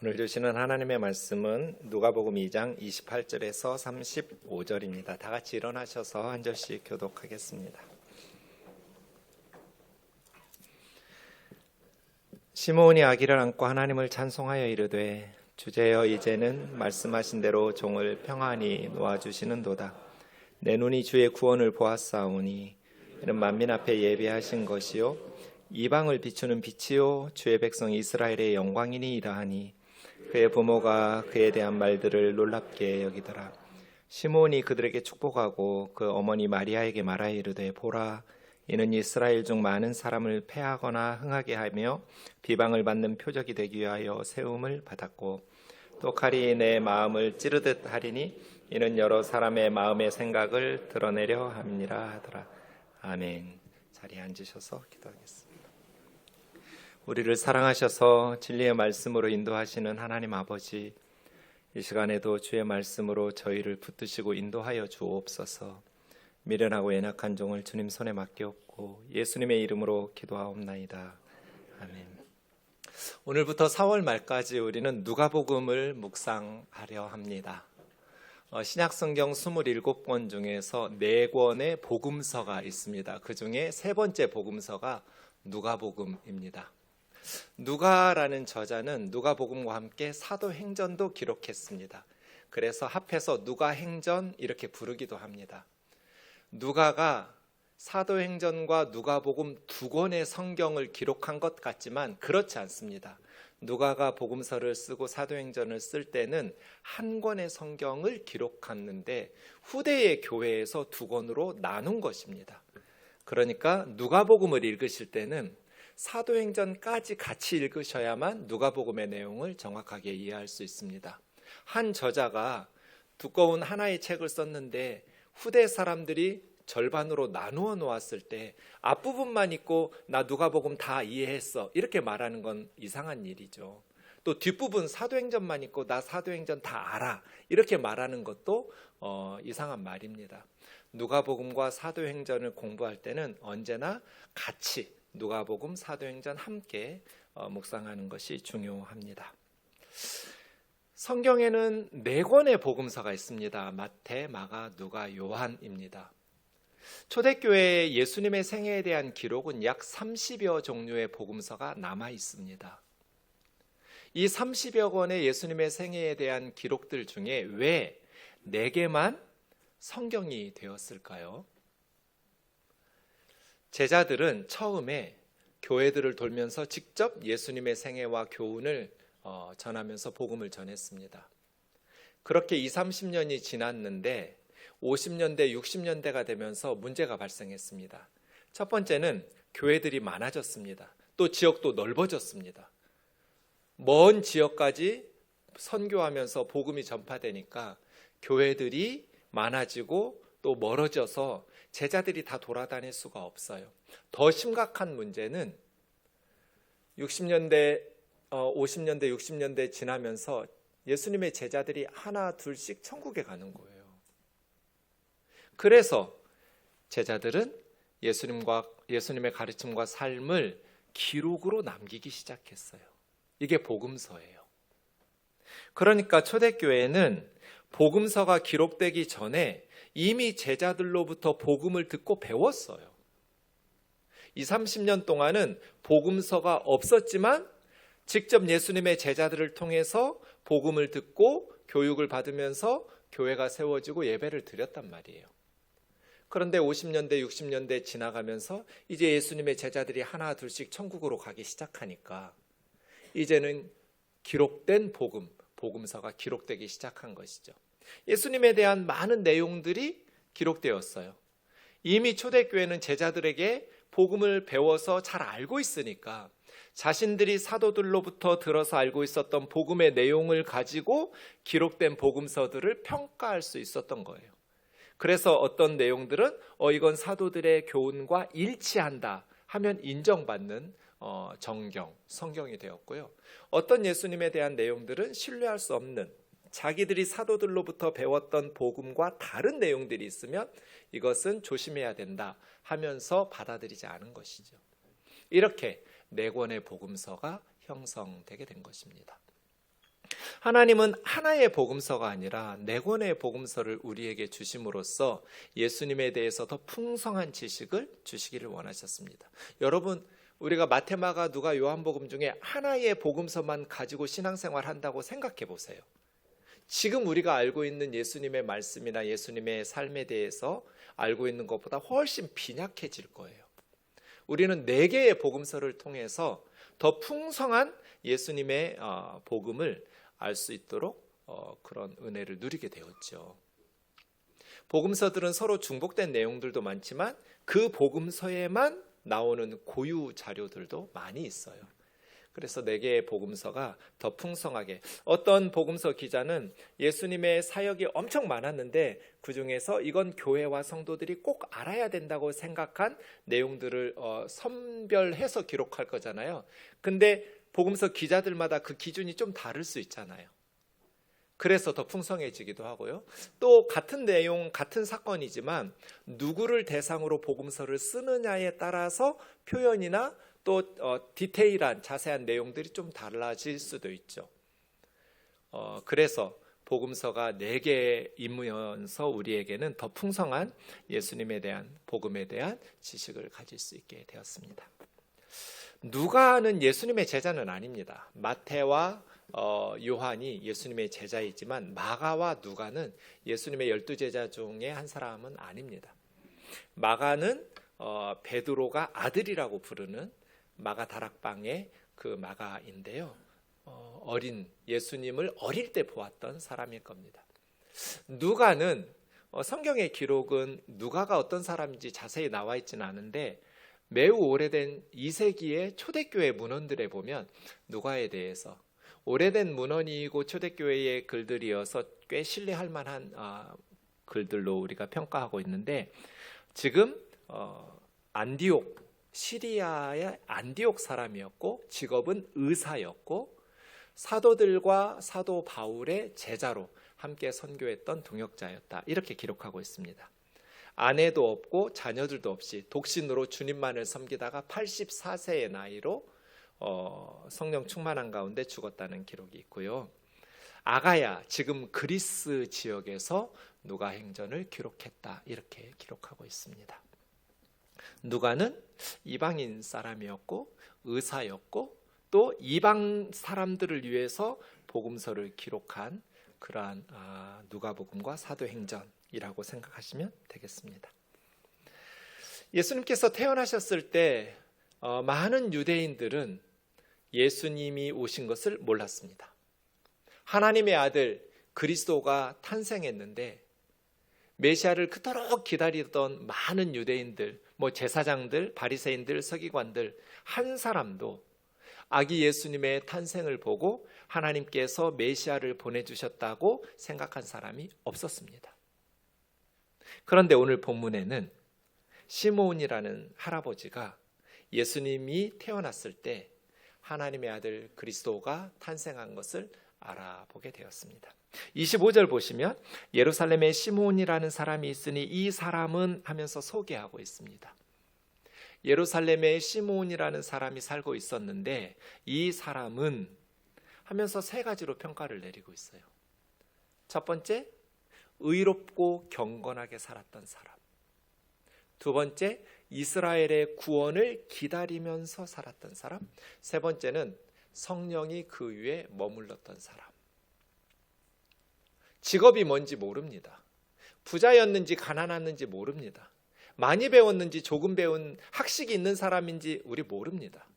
오늘 주시는 하나님의 말씀은 누가복음 2장 28절에서 35절입니다. 다 같이 일어나셔서 한 절씩 교독하겠습니다. 시므온이 아기를 안고 하나님을 찬송하여 이르되 주제여 이제는 말씀하신 대로 종을 평안히 놓아주시는도다. 내 눈이 주의 구원을 보았사오니 이는 만민 앞에 예비하신 것이요 이방을 비추는 빛이요 주의 백성 이스라엘의 영광이니이다 하니 그의 부모가 그에 대한 말들을 놀랍게 여기더라. 시므온이 그들에게 축복하고 그 어머니 마리아에게 말하여 이르되 보라 이는 이스라엘 중 많은 사람을 패하거나 흥하게 하며 비방을 받는 표적이 되기 위하여 세움을 받았고 또 칼이 내 마음을 찌르듯 하리니 이는 여러 사람의 마음의 생각을 드러내려 함이라 하더라. 아멘. 자리에 앉으셔서 기도하겠습니다. 우리를 사랑하셔서 진리의 말씀으로 인도하시는 하나님 아버지, 이 시간에도 주의 말씀으로 저희를 붙드시고 인도하여 주옵소서. 미련하고 연약한 종을 주님 손에 맡기옵고 예수님의 이름으로 기도하옵나이다. 아멘. 오늘부터 4월 말까지 우리는 누가복음을 묵상하려 합니다. 신약성경 27권 중에서 4권의 복음서가 있습니다. 그 중에 세 번째 복음서가 누가복음입니다. 누가라는 저자는 누가복음과 함께 사도행전도 기록했습니다. 그래서 합해서 누가행전 이렇게 부르기도 합니다. 누가가 사도행전과 누가복음 두 권의 성경을 기록한 것 같지만 그렇지 않습니다. 누가가 복음서를 쓰고 사도행전을 쓸 때는 한 권의 성경을 기록했는데 후대의 교회에서 두 권으로 나눈 것입니다. 그러니까 누가복음을 읽으실 때는 사도행전까지 같이 읽으셔야만 누가복음의 내용을 정확하게 이해할 수 있습니다. 한 저자가 두꺼운 하나의 책을 썼는데 후대 사람들이 절반으로 나누어 놓았을 때 앞부분만 읽고 나 누가복음 다 이해했어 이렇게 말하는 건 이상한 일이죠. 또 뒷부분 사도행전만 읽고 나 사도행전 다 알아 이렇게 말하는 것도 이상한 말입니다. 누가복음과 사도행전을 공부할 때는 언제나 같이 누가복음, 사도행전 함께 묵상하는 것이 중요합니다. 성경에는 4권의 복음서가 있습니다. 마태, 마가, 누가, 요한입니다. 초대교회에 예수님의 생애에 대한 기록은 약 30여 종류의 복음서가 남아 있습니다. 이 30여 권의 예수님의 생애에 대한 기록들 중에 왜 4개만 성경이 되었을까요? 제자들은 처음에 교회들을 돌면서 직접 예수님의 생애와 교훈을 전하면서 복음을 전했습니다. 그렇게 20, 30년이 지났는데 50년대, 60년대가 되면서 문제가 발생했습니다. 첫 번째는 교회들이 많아졌습니다. 또 지역도 넓어졌습니다. 먼 지역까지 선교하면서 복음이 전파되니까 교회들이 많아지고 또 멀어져서 제자들이 다 돌아다닐 수가 없어요. 더 심각한 문제는 60년대, 50년대, 60년대 지나면서 예수님의 제자들이 하나 둘씩 천국에 가는 거예요. 그래서 제자들은 예수님의 가르침과 삶을 기록으로 남기기 시작했어요. 이게 복음서예요. 그러니까 초대교회는 복음서가 기록되기 전에 이미 제자들로부터 복음을 듣고 배웠어요. 20, 30년 동안은 복음서가 없었지만 직접 예수님의 제자들을 통해서 복음을 듣고 교육을 받으면서 교회가 세워지고 예배를 드렸단 말이에요. 그런데 50년대, 60년대 지나가면서 이제 예수님의 제자들이 하나 둘씩 천국으로 가기 시작하니까 이제는 기록된 복음서가 기록되기 시작한 것이죠. 예수님에 대한 많은 내용들이 기록되었어요. 이미 초대교회는 제자들에게 복음을 배워서 잘 알고 있으니까 자신들이 사도들로부터 들어서 알고 있었던 복음의 내용을 가지고 기록된 복음서들을 평가할 수 있었던 거예요. 그래서 어떤 내용들은 이건 사도들의 교훈과 일치한다 하면 인정받는 성경이 되었고요. 어떤 예수님에 대한 내용들은 신뢰할 수 없는 자기들이 사도들로부터 배웠던 복음과 다른 내용들이 있으면 이것은 조심해야 된다 하면서 받아들이지 않은 것이죠. 이렇게 4권의 복음서가 형성되게 된 것입니다. 하나님은 하나의 복음서가 아니라 네 권의 복음서를 우리에게 주심으로써 예수님에 대해서 더 풍성한 지식을 주시기를 원하셨습니다. 여러분, 우리가 마태마가 누가 요한복음 중에 하나의 복음서만 가지고 신앙생활 한다고 생각해 보세요. 지금 우리가 알고 있는 예수님의 말씀이나 예수님의 삶에 대해서 알고 있는 것보다 훨씬 빈약해질 거예요. 우리는 네 개의 복음서를 통해서 더 풍성한 예수님의 복음을 알 수 있도록 그런 은혜를 누리게 되었죠. 복음서들은 서로 중복된 내용들도 많지만 그 복음서에만 나오는 고유 자료들도 많이 있어요. 그래서 네 개의 복음서가 더 풍성하게, 어떤 복음서 기자는 예수님의 사역이 엄청 많았는데 그 중에서 이건 교회와 성도들이 꼭 알아야 된다고 생각한 내용들을 선별해서 기록할 거잖아요. 근데 복음서 기자들마다 그 기준이 좀 다를 수 있잖아요. 그래서 더 풍성해지기도 하고요. 또 같은 내용, 같은 사건이지만 누구를 대상으로 복음서를 쓰느냐에 따라서 표현이나 또 디테일한 자세한 내용들이 좀 달라질 수도 있죠. 그래서 복음서가 4개이면서 우리에게는 더 풍성한 예수님에 대한, 복음에 대한 지식을 가질 수 있게 되었습니다. 누가는 예수님의 제자는 아닙니다. 마태와 요한이 예수님의 제자이지만 마가와 누가는 예수님의 12제자 중에 한 사람은 아닙니다. 마가는 베드로가 아들이라고 부르는 마가 다락방의 그 마가인데요. 어린 예수님을 어릴 때 보았던 사람일 겁니다. 누가는 성경의 기록은 누가가 어떤 사람인지 자세히 나와 있지는 않은데 매우 오래된 2세기의 초대교회 문헌들에 보면 누가에 대해서, 오래된 문헌이고 초대교회의 글들이어서 꽤 신뢰할 만한 글들로 우리가 평가하고 있는데, 지금 안디옥, 시리아의 안디옥 사람이었고 직업은 의사였고 사도들과 사도 바울의 제자로 함께 선교했던 동역자였다, 이렇게 기록하고 있습니다. 아내도 없고 자녀들도 없이 독신으로 주님만을 섬기다가 84세의 나이로 성령 충만한 가운데 죽었다는 기록이 있고요. 아가야, 지금 그리스 지역에서 누가행전을 기록했다, 이렇게 기록하고 있습니다. 누가는 이방인 사람이었고 의사였고 또 이방 사람들을 위해서 복음서를 기록한 그러한 누가복음과 사도행전이라고 생각하시면 되겠습니다. 예수님께서 태어나셨을 때 많은 유대인들은 예수님이 오신 것을 몰랐습니다. 하나님의 아들 그리스도가 탄생했는데 메시아를 그토록 기다리던 많은 유대인들, 제사장들, 바리새인들, 서기관들 한 사람도 아기 예수님의 탄생을 보고 하나님께서 메시아를 보내주셨다고 생각한 사람이 없었습니다. 그런데 오늘 본문에는 시므온이라는 할아버지가 예수님이 태어났을 때 하나님의 아들 그리스도가 탄생한 것을 알아보게 되었습니다. 25절 보시면 예루살렘에 시므온이라는 사람이 있으니 이 사람은 하면서 소개하고 있습니다. 예루살렘에 시므온이라는 사람이 살고 있었는데 이 사람은 하면서 세 가지로 평가를 내리고 있어요. 첫 번째, 의롭고 경건하게 살았던 사람. 두 번째, 이스라엘의 구원을 기다리면서 살았던 사람. 세 번째는 성령이 그 위에 머물렀던 사람. 직업이 뭔지 모릅니다. 부자였는지 가난했는지 모릅니다. 많이 배웠는지 조금 배운 학식이 있는 사람인지 우리 모릅니다.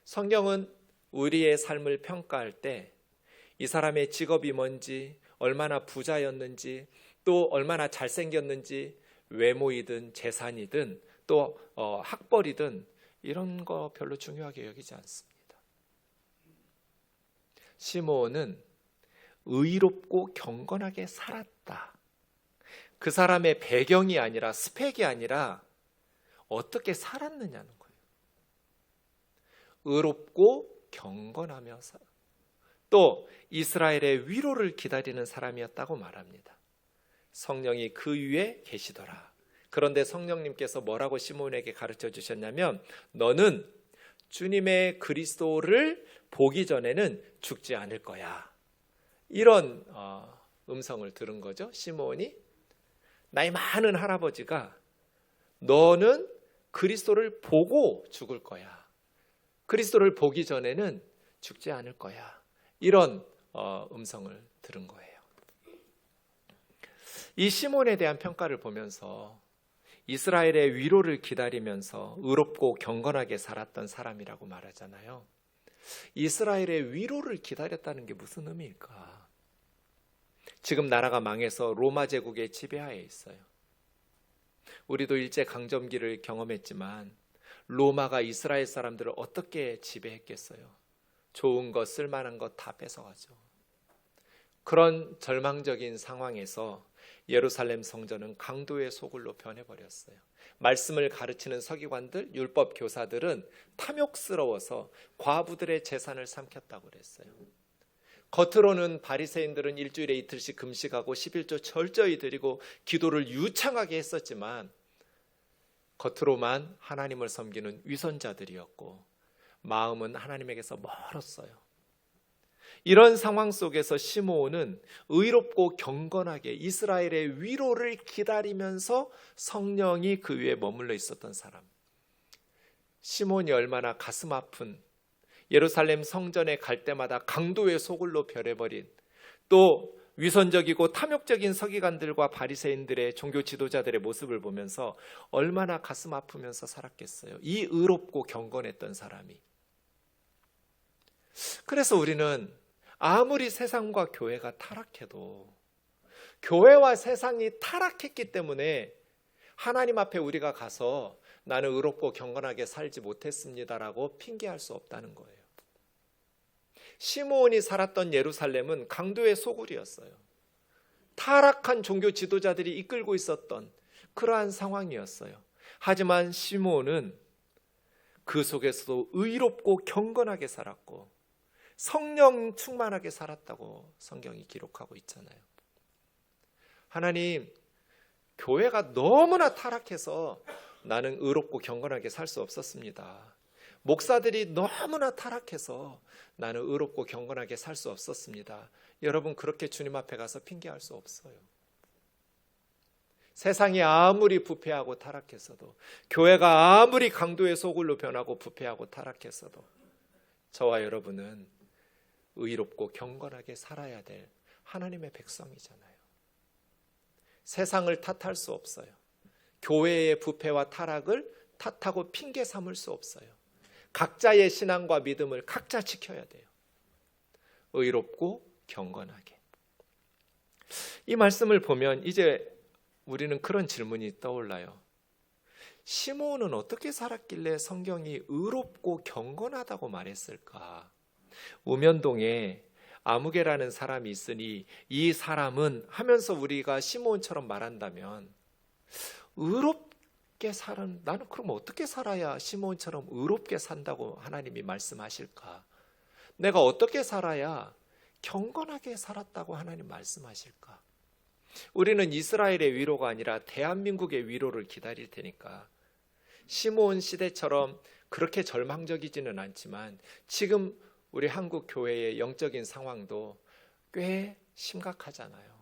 성경은 우리의 삶을 평가할 때 이 사람의 직업이 뭔지, 얼마나 부자였는지, 또 얼마나 잘생겼는지, 외모이든 재산이든 또 학벌이든 이런 거 별로 중요하게 여기지 않습니다. 시므온은 의롭고 경건하게 살았다. 그 사람의 배경이 아니라, 스펙이 아니라 어떻게 살았느냐는 거예요. 의롭고 경건하며 또 이스라엘의 위로를 기다리는 사람이었다고 말합니다. 성령이 그 위에 계시더라. 그런데 성령님께서 뭐라고 시므온에게 가르쳐 주셨냐면, 너는 주님의 그리스도를 보기 전에는 죽지 않을 거야. 이런 음성을 들은 거죠. 시므온이 나이 많은 할아버지가 너는 그리스도를 보고 죽을 거야. 그리스도를 보기 전에는 죽지 않을 거야. 이런 음성을 들은 거예요. 이 시몬에 대한 평가를 보면서 이스라엘의 위로를 기다리면서 의롭고 경건하게 살았던 사람이라고 말하잖아요. 이스라엘의 위로를 기다렸다는 게 무슨 의미일까? 지금 나라가 망해서 로마 제국의 지배하에 있어요. 우리도 일제강점기를 경험했지만 로마가 이스라엘 사람들을 어떻게 지배했겠어요? 좋은 것, 쓸만한 것 다 뺏어가죠. 그런 절망적인 상황에서 예루살렘 성전은 강도의 소굴로 변해버렸어요. 말씀을 가르치는 서기관들, 율법 교사들은 탐욕스러워서 과부들의 재산을 삼켰다고 그랬어요. 겉으로는 바리새인들은 일주일에 이틀씩 금식하고 11조 철저히 드리고 기도를 유창하게 했었지만 겉으로만 하나님을 섬기는 위선자들이었고 마음은 하나님에게서 멀었어요. 이런 상황 속에서 시므온은 의롭고 경건하게 이스라엘의 위로를 기다리면서 성령이 그 위에 머물러 있었던 사람. 시므온이 얼마나 가슴 아픈, 예루살렘 성전에 갈 때마다 강도의 소굴로 변해버린, 또 위선적이고 탐욕적인 서기관들과 바리새인들의 종교 지도자들의 모습을 보면서 얼마나 가슴 아프면서 살았겠어요. 이 의롭고 경건했던 사람이. 그래서 우리는 아무리 세상과 교회가 타락해도 교회와 세상이 타락했기 때문에 하나님 앞에 우리가 가서 나는 의롭고 경건하게 살지 못했습니다라고 핑계할 수 없다는 거예요. 시므온이 살았던 예루살렘은 강도의 소굴이었어요. 타락한 종교 지도자들이 이끌고 있었던 그러한 상황이었어요. 하지만 시므온은 그 속에서도 의롭고 경건하게 살았고 성령 충만하게 살았다고 성경이 기록하고 있잖아요. 하나님, 교회가 너무나 타락해서 나는 의롭고 경건하게 살 수 없었습니다. 목사들이 너무나 타락해서 나는 의롭고 경건하게 살 수 없었습니다. 여러분, 그렇게 주님 앞에 가서 핑계할 수 없어요. 세상이 아무리 부패하고 타락했어도, 교회가 아무리 강도의 소굴로 변하고 부패하고 타락했어도 저와 여러분은 의롭고 경건하게 살아야 될 하나님의 백성이잖아요. 세상을 탓할 수 없어요. 교회의 부패와 타락을 탓하고 핑계 삼을 수 없어요. 각자의 신앙과 믿음을 각자 지켜야 돼요. 의롭고 경건하게. 이 말씀을 보면 이제 우리는 그런 질문이 떠올라요. 시므온은 어떻게 살았길래 성경이 의롭고 경건하다고 말했을까? 우면동에 아무개라는 사람이 있으니 이 사람은 하면서 우리가 시므온처럼 말한다면 의롭게 사는, 나는 그럼 어떻게 살아야 시므온처럼 의롭게 산다고 하나님이 말씀하실까? 내가 어떻게 살아야 경건하게 살았다고 하나님 말씀하실까? 우리는 이스라엘의 위로가 아니라 대한민국의 위로를 기다릴 테니까 시므온 시대처럼 그렇게 절망적이지는 않지만 지금 우리 한국 교회의 영적인 상황도 꽤 심각하잖아요.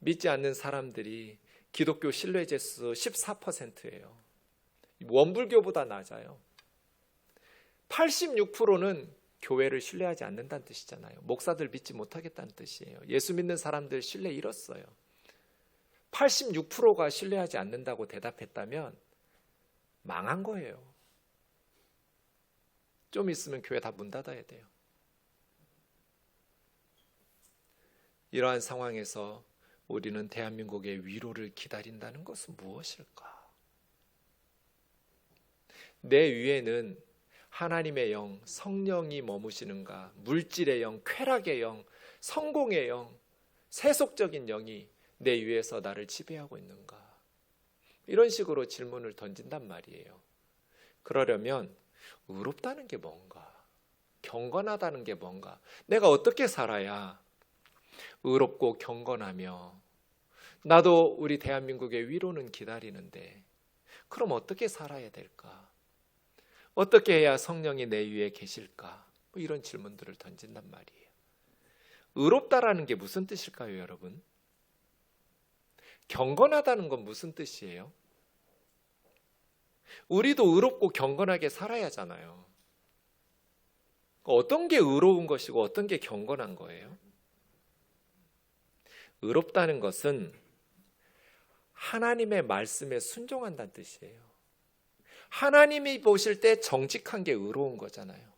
믿지 않는 사람들이 기독교 신뢰 지수 14%예요. 원불교보다 낮아요. 86%는 교회를 신뢰하지 않는다는 뜻이잖아요. 목사들 믿지 못하겠다는 뜻이에요. 예수 믿는 사람들 신뢰 잃었어요. 86%가 신뢰하지 않는다고 대답했다면 망한 거예요. 좀 있으면 교회 다 문 닫아야 돼요. 이러한 상황에서 우리는 대한민국의 위로를 기다린다는 것은 무엇일까? 내 위에는 하나님의 영, 성령이 머무시는가? 물질의 영, 쾌락의 영, 성공의 영, 세속적인 영이 내 위에서 나를 지배하고 있는가? 이런 식으로 질문을 던진단 말이에요. 그러려면 의롭다는 게 뭔가? 경건하다는 게 뭔가? 내가 어떻게 살아야 의롭고 경건하며 나도 우리 대한민국의 위로는 기다리는데 그럼 어떻게 살아야 될까? 어떻게 해야 성령이 내 위에 계실까? 뭐 이런 질문들을 던진단 말이에요. 의롭다라는 게 무슨 뜻일까요, 여러분? 경건하다는 건 무슨 뜻이에요? 우리도 의롭고 경건하게 살아야 하잖아요. 어떤 게 의로운 것이고 어떤 게 경건한 거예요? 의롭다는 것은 하나님의 말씀에 순종한다는 뜻이에요. 하나님이 보실 때 정직한 게 의로운 거잖아요.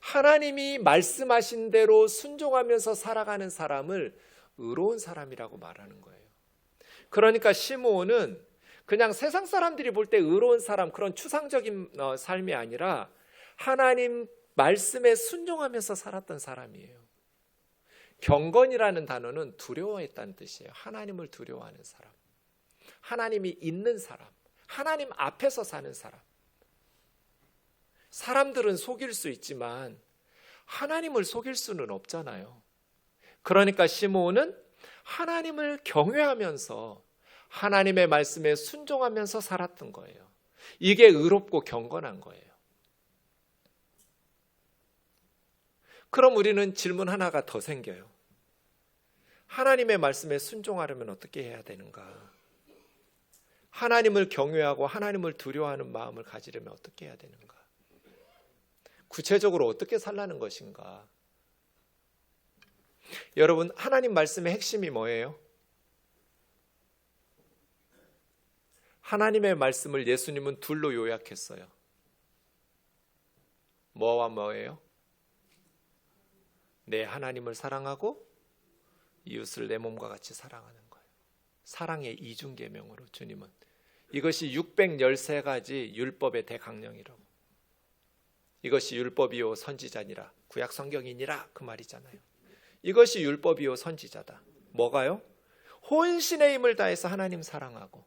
하나님이 말씀하신 대로 순종하면서 살아가는 사람을 의로운 사람이라고 말하는 거예요. 그러니까 시므온은 그냥 세상 사람들이 볼 때 의로운 사람, 그런 추상적인 삶이 아니라 하나님 말씀에 순종하면서 살았던 사람이에요. 경건이라는 단어는 두려워했다는 뜻이에요. 하나님을 두려워하는 사람, 하나님이 있는 사람, 하나님 앞에서 사는 사람. 사람들은 속일 수 있지만 하나님을 속일 수는 없잖아요. 그러니까 시므온은 하나님을 경외하면서 하나님의 말씀에 순종하면서 살았던 거예요. 이게 의롭고 경건한 거예요. 그럼 우리는 질문 하나가 더 생겨요. 하나님의 말씀에 순종하려면 어떻게 해야 되는가? 하나님을 경외하고 하나님을 두려워하는 마음을 가지려면 어떻게 해야 되는가? 구체적으로 어떻게 살라는 것인가? 여러분, 하나님 말씀의 핵심이 뭐예요? 하나님의 말씀을 예수님은 둘로 요약했어요. 뭐와 뭐예요? 내 하나님을 사랑하고 이웃을 내 몸과 같이 사랑하는 거예요. 사랑의 이중계명으로 주님은 이것이 613가지 율법의 대강령이라고. 이것이 율법이요 선지자니라, 구약 성경이니라 그 말이잖아요. 이것이 율법이요 선지자다. 뭐가요? 혼신의 힘을 다해서 하나님 사랑하고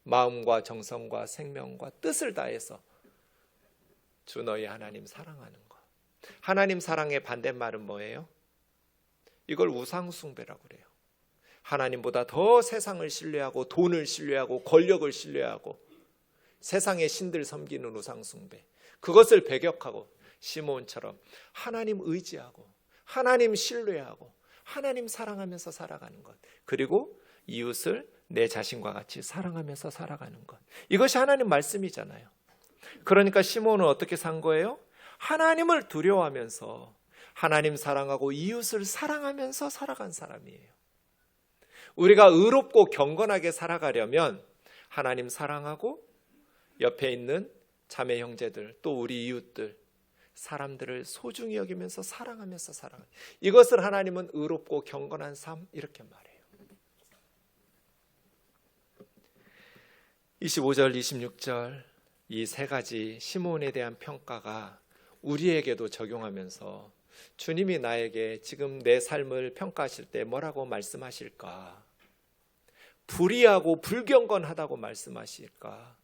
마음과 정성과 생명과 뜻을 다해서 주 너희 하나님 사랑하는 것. 하나님 사랑의 반대말은 뭐예요? 이걸 우상숭배라고 그래요. 하나님보다 더 세상을 신뢰하고 돈을 신뢰하고 권력을 신뢰하고 세상의 신들 섬기는 우상숭배, 그것을 배격하고 시므온처럼 하나님 의지하고 하나님 신뢰하고 하나님 사랑하면서 살아가는 것, 그리고 이웃을 내 자신과 같이 사랑하면서 살아가는 것, 이것이 하나님 말씀이잖아요. 그러니까 시므온은 어떻게 산 거예요? 하나님을 두려워하면서 하나님 사랑하고 이웃을 사랑하면서 살아간 사람이에요. 우리가 의롭고 경건하게 살아가려면 하나님 사랑하고 옆에 있는 자매 형제들, 또 우리 이웃들, 사람들을 소중히 여기면서 사랑하면서 살아가는, 이것을 하나님은 의롭고 경건한 삶 이렇게 말해요. 25절 26절 이 세 가지 시므온에 대한 평가가 우리에게도 적용하면서 주님이 나에게 지금 내 삶을 평가하실 때 뭐라고 말씀하실까? 불의하고 불경건하다고 말씀하실까?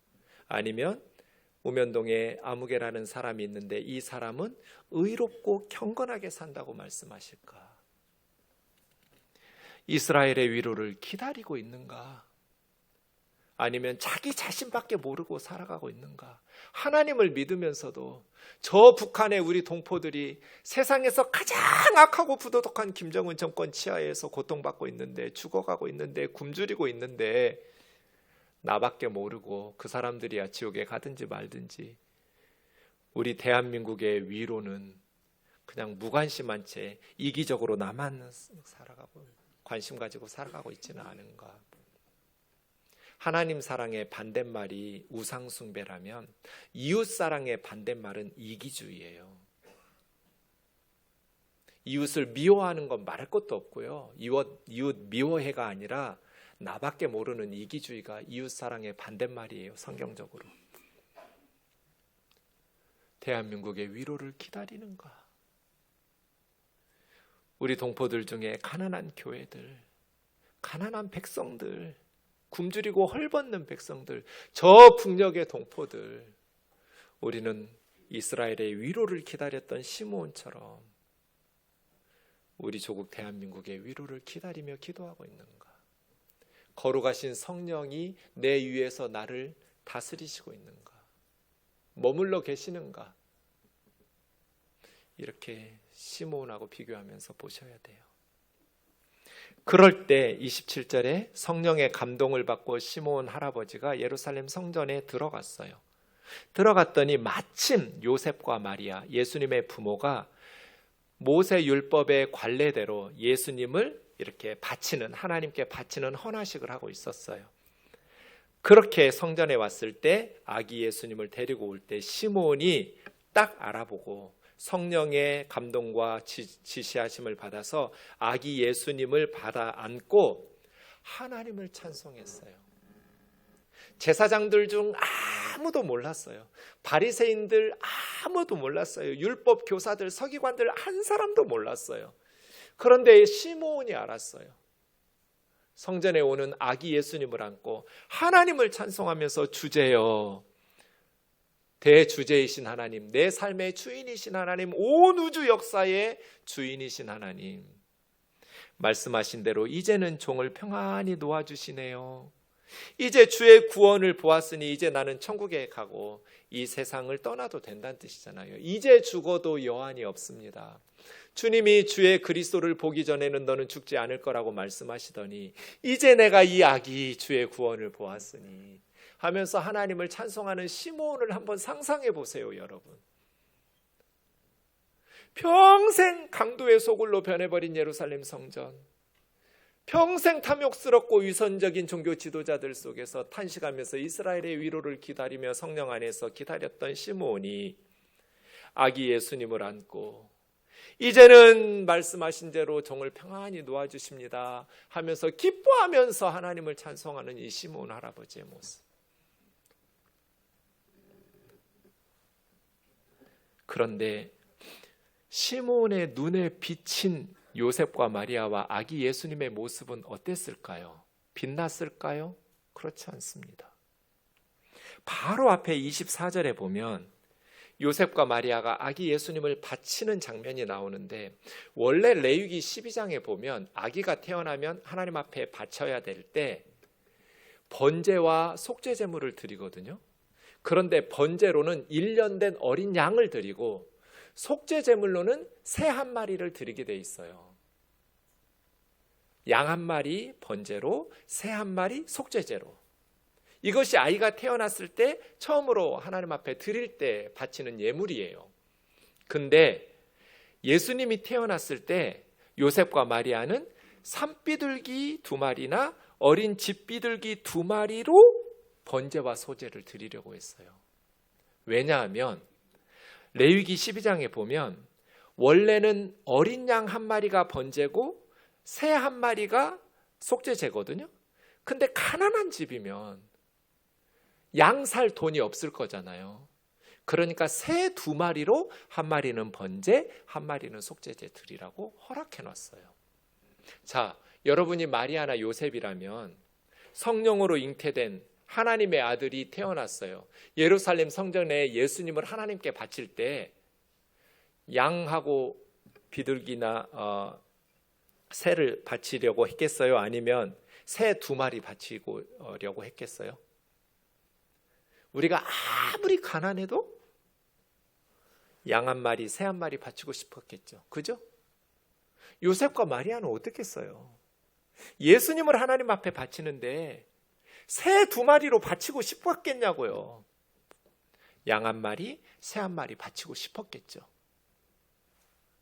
아니면 우면동에 아무개라는 사람이 있는데 이 사람은 의롭고 경건하게 산다고 말씀하실까? 이스라엘의 위로를 기다리고 있는가? 아니면 자기 자신밖에 모르고 살아가고 있는가? 하나님을 믿으면서도 저 북한의 우리 동포들이 세상에서 가장 악하고 부도덕한 김정은 정권 치하에서 고통받고 있는데, 죽어가고 있는데, 굶주리고 있는데 나밖에 모르고 그 사람들이야 지옥에 가든지 말든지, 우리 대한민국의 위로는 그냥 무관심한 채 이기적으로 나만 살아가고 관심 가지고 살아가고 있지는 않은가? 하나님 사랑의 반대말이 우상숭배라면 이웃사랑의 반대말은 이기주의예요. 이웃을 미워하는 건 말할 것도 없고요. 이웃 미워해가 아니라 나밖에 모르는 이기주의가 이웃사랑의 반대말이에요. 성경적으로. 대한민국의 위로를 기다리는가? 우리 동포들 중에 가난한 교회들, 가난한 백성들, 굶주리고 헐벗는 백성들, 저 북녘의 동포들, 우리는 이스라엘의 위로를 기다렸던 시므온처럼 우리 조국 대한민국의 위로를 기다리며 기도하고 있는가? 거룩하신 성령이 내 위에서 나를 다스리시고 있는가? 머물러 계시는가? 이렇게 시므온하고 비교하면서 보셔야 돼요. 그럴 때 27절에 성령의 감동을 받고 시므온 할아버지가 예루살렘 성전에 들어갔어요. 들어갔더니 마침 요셉과 마리아, 예수님의 부모가 모세 율법의 관례대로 예수님을 이렇게 바치는, 하나님께 바치는 헌화식을 하고 있었어요. 그렇게 성전에 왔을 때 아기 예수님을 데리고 올 때 시므온이 딱 알아보고 성령의 감동과 지시하심을 받아서 아기 예수님을 받아 안고 하나님을 찬송했어요. 제사장들 중 아무도 몰랐어요. 바리새인들 아무도 몰랐어요. 율법 교사들, 서기관들 한 사람도 몰랐어요. 그런데 시므온이 알았어요. 성전에 오는 아기 예수님을 안고 하나님을 찬송하면서 주제여, 대주제이신 하나님, 내 삶의 주인이신 하나님, 온 우주 역사의 주인이신 하나님, 말씀하신 대로 이제는 종을 평안히 놓아주시네요. 이제 주의 구원을 보았으니 이제 나는 천국에 가고 이 세상을 떠나도 된다는 뜻이잖아요. 이제 죽어도 여한이 없습니다. 주님이 주의 그리스도를 보기 전에는 너는 죽지 않을 거라고 말씀하시더니 이제 내가 이 아기 주의 구원을 보았으니 하면서 하나님을 찬송하는 시므온을 한번 상상해 보세요, 여러분. 평생 강도의 소굴로 변해버린 예루살렘 성전, 평생 탐욕스럽고 위선적인 종교 지도자들 속에서 탄식하면서 이스라엘의 위로를 기다리며 성령 안에서 기다렸던 시므온이 아기 예수님을 안고 이제는 말씀하신 대로 종을 평안히 놓아주십니다 하면서 기뻐하면서 하나님을 찬송하는 이 시므온 할아버지의 모습. 그런데 시므온의 눈에 비친 요셉과 마리아와 아기 예수님의 모습은 어땠을까요? 빛났을까요? 그렇지 않습니다. 바로 앞에 24절에 보면 요셉과 마리아가 아기 예수님을 바치는 장면이 나오는데, 원래 레위기 12장에 보면 아기가 태어나면 하나님 앞에 바쳐야 될 때 번제와 속죄 제물을 드리거든요. 그런데 번제로는 1년 된 어린 양을 드리고 속죄 제물로는 새 한 마리를 드리게 돼 있어요. 양 한 마리 번제로, 새 한 마리 속죄제로. 이것이 아이가 태어났을 때 처음으로 하나님 앞에 드릴 때 바치는 예물이에요. 근데 예수님이 태어났을 때 요셉과 마리아는 산비둘기 2마리나 어린 집비둘기 2마리로 번제와 소제를 드리려고 했어요. 왜냐하면 레위기 12장에 보면 원래는 어린 양 1마리가 번제고 새 1마리가 속죄제거든요. 근데 가난한 집이면 양 살 돈이 없을 거잖아요. 그러니까 새 2마리로 1마리는 번제, 1마리는 속죄제 드리라고 허락해 놨어요. 자, 여러분이 마리아나 요셉이라면 성령으로 잉태된 하나님의 아들이 태어났어요. 예루살렘 성전에 예수님을 하나님께 바칠 때 양하고 비둘기나 새를 바치려고 했겠어요? 아니면 새 2마리 바치려고 했겠어요? 우리가 아무리 가난해도 양 1마리, 새 1마리 바치고 싶었겠죠. 그죠? 요셉과 마리아는 어떻겠어요? 예수님을 하나님 앞에 바치는데 새 2마리로 바치고 싶었겠냐고요. 양 1마리, 새 1마리 바치고 싶었겠죠.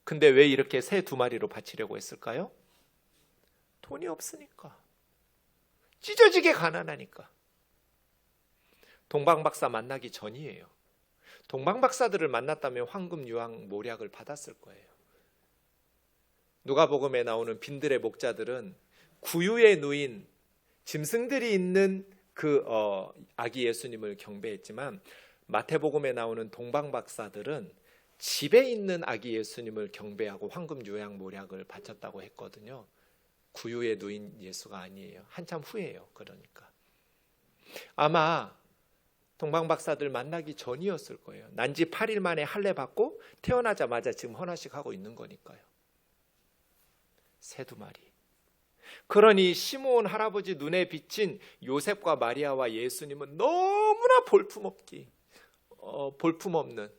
근데 왜 이렇게 새 2마리로 바치려고 했을까요? 돈이 없으니까. 찢어지게 가난하니까. 동방박사 만나기 전이에요. 동방박사들을 만났다면 황금 유황 모략을 받았을 거예요. 누가복음에 나오는 빈들의 목자들은 구유에 누인 짐승들이 있는 그 아기 예수님을 경배했지만, 마태복음에 나오는 동방박사들은 집에 있는 아기 예수님을 경배하고 황금 유황 모략을 바쳤다고 했거든요. 구유에 누인 예수가 아니에요. 한참 후예요. 그러니까 아마 동방박사들 만나기 전이었을 거예요. 난지 8일 만에 할례 받고 태어나자마자 지금 헌화식 하고 있는 거니까요. 새 2마리. 그러니 시므온 할아버지 눈에 비친 요셉과 마리아와 예수님은 너무나 볼품없기, 볼품없는,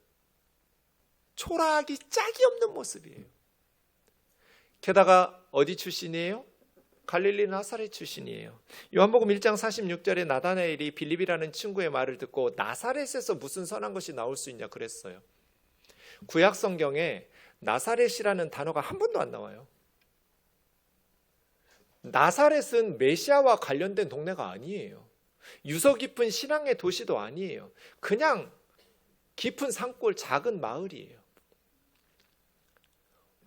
초라하기 짝이 없는 모습이에요. 게다가 어디 출신이에요? 갈릴리 나사렛 출신이에요. 요한복음 1장 46절에 나다나엘이 빌립이라는 친구의 말을 듣고 나사렛에서 무슨 선한 것이 나올 수 있냐 그랬어요. 구약 성경에 나사렛이라는 단어가 한 번도 안 나와요. 나사렛은 메시아와 관련된 동네가 아니에요. 유서 깊은 신앙의 도시도 아니에요. 그냥 깊은 산골 작은 마을이에요.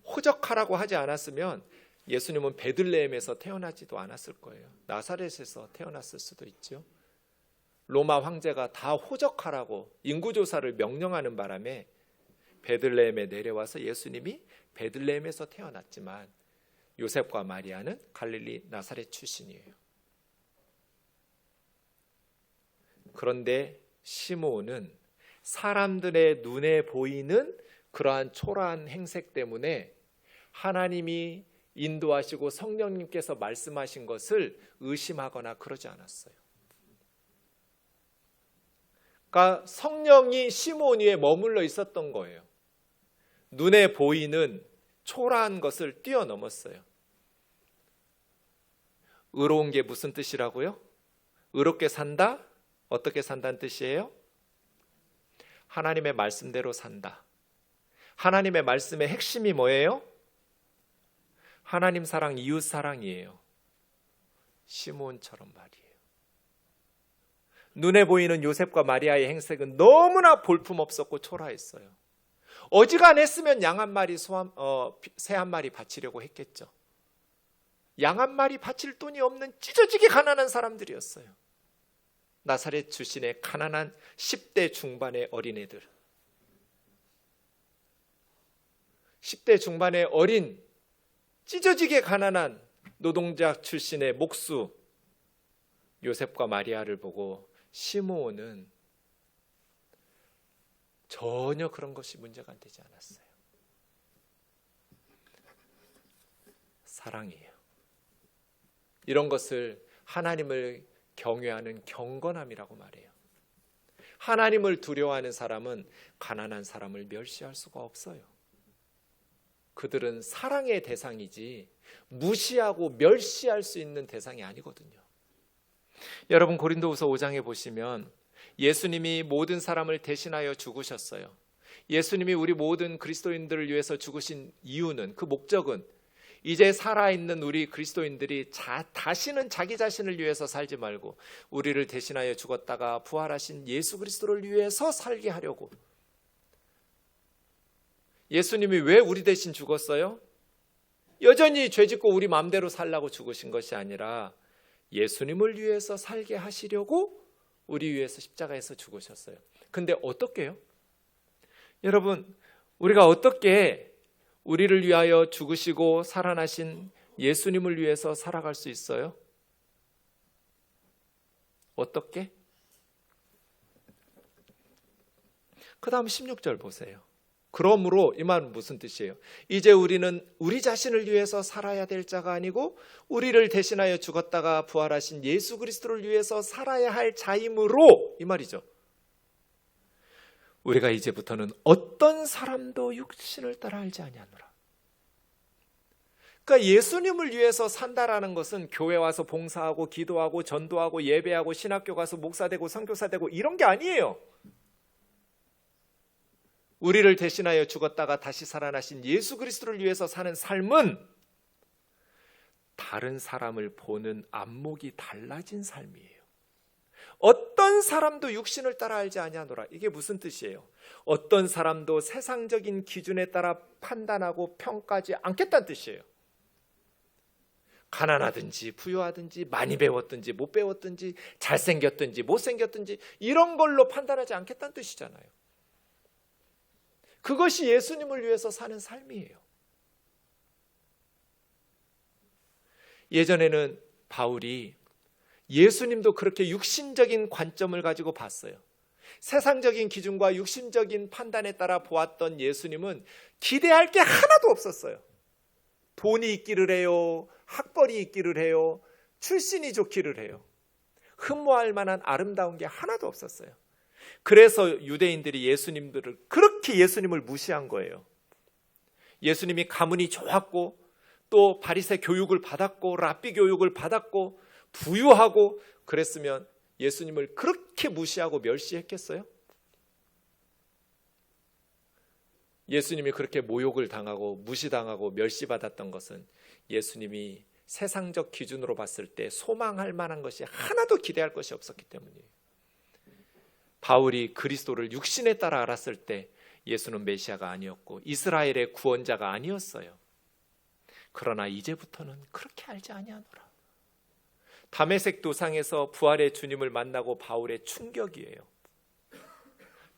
호적하라고 하지 않았으면 예수님은 베들레헴에서 태어나지도 않았을 거예요. 나사렛에서 태어났을 수도 있죠. 로마 황제가 다 호적하라고 인구조사를 명령하는 바람에 베들레헴에 내려와서 예수님이 베들레헴에서 태어났지만 요셉과 마리아는 갈릴리 나사렛 출신이에요. 그런데 시므온은 사람들의 눈에 보이는 그러한 초라한 행색 때문에 하나님이 인도하시고 성령님께서 말씀하신 것을 의심하거나 그러지 않았어요. 그러니까 성령이 시므온 위에 머물러 있었던 거예요. 눈에 보이는 초라한 것을 뛰어넘었어요. 의로운 게 무슨 뜻이라고요? 의롭게 산다? 어떻게 산다는 뜻이에요? 하나님의 말씀대로 산다. 하나님의 말씀의 핵심이 뭐예요? 하나님 사랑, 이웃 사랑이에요. 시므온처럼 말이에요. 눈에 보이는 요셉과 마리아의 행색은 너무나 볼품없었고 초라했어요. 어지간했으면 양 한 마리, 새 한 마리 바치려고 했겠죠. 양 한 마리 바칠 돈이 없는 찢어지게 가난한 사람들이었어요. 나사렛 출신의 가난한 10대 중반의 어린애들. 10대 중반의 어린 찢어지게 가난한 노동자 출신의 목수 요셉과 마리아를 보고 시므온은 전혀 그런 것이 문제가 되지 않았어요. 사랑이에요. 이런 것을 하나님을 경외하는 경건함이라고 말해요. 하나님을 두려워하는 사람은 가난한 사람을 멸시할 수가 없어요. 그들은 사랑의 대상이지 무시하고 멸시할 수 있는 대상이 아니거든요. 여러분 고린도후서 5장에 보시면 예수님이 모든 사람을 대신하여 죽으셨어요. 예수님이 우리 모든 그리스도인들을 위해서 죽으신 이유는, 그 목적은 이제 살아있는 우리 그리스도인들이 다시는 자기 자신을 위해서 살지 말고 우리를 대신하여 죽었다가 부활하신 예수 그리스도를 위해서 살게 하려고. 예수님이 왜 우리 대신 죽었어요? 여전히 죄짓고 우리 마음대로 살라고 죽으신 것이 아니라 예수님을 위해서 살게 하시려고 우리 위해서 십자가에서 죽으셨어요. 근데 어떻게요? 여러분, 우리가 어떻게 우리를 위하여 죽으시고 살아나신 예수님을 위해서 살아갈 수 있어요? 어떻게? 그 다음 16절 보세요. 그러므로 이 말은 무슨 뜻이에요? 이제 우리는 우리 자신을 위해서 살아야 될 자가 아니고 우리를 대신하여 죽었다가 부활하신 예수 그리스도를 위해서 살아야 할 자이므로, 이 말이죠. 우리가 이제부터는 어떤 사람도 육신을 따라 알지 아니하노라. 그러니까 예수님을 위해서 산다라는 것은 교회 와서 봉사하고 기도하고 전도하고 예배하고 신학교 가서 목사 되고 선교사 되고 이런 게 아니에요. 우리를 대신하여 죽었다가 다시 살아나신 예수 그리스도를 위해서 사는 삶은 다른 사람을 보는 안목이 달라진 삶이에요. 어떤 사람도 육신을 따라 알지 아니하노라. 이게 무슨 뜻이에요? 어떤 사람도 세상적인 기준에 따라 판단하고 평가하지 않겠다는 뜻이에요. 가난하든지 부유하든지 많이 배웠든지 못 배웠든지 잘생겼든지 못생겼든지 이런 걸로 판단하지 않겠다는 뜻이잖아요. 그것이 예수님을 위해서 사는 삶이에요. 예전에는 바울이 예수님도 그렇게 육신적인 관점을 가지고 봤어요. 세상적인 기준과 육신적인 판단에 따라 보았던 예수님은 기대할 게 하나도 없었어요. 돈이 있기를 해요. 학벌이 있기를 해요. 출신이 좋기를 해요. 흠모할 만한 아름다운 게 하나도 없었어요. 그래서 유대인들이 그렇게 예수님을 무시한 거예요. 예수님이 가문이 좋았고 또 바리새 교육을 받았고 랍비 교육을 받았고 부유하고 그랬으면 예수님을 그렇게 무시하고 멸시했겠어요? 예수님이 그렇게 모욕을 당하고 무시당하고 멸시받았던 것은 예수님이 세상적 기준으로 봤을 때 소망할 만한 것이 하나도 기대할 것이 없었기 때문이에요. 바울이 그리스도를 육신에 따라 알았을 때 예수는 메시아가 아니었고 이스라엘의 구원자가 아니었어요. 그러나 이제부터는 그렇게 알지 아니하노라. 다메섹 도상에서 부활의 주님을 만나고 바울의 충격이에요.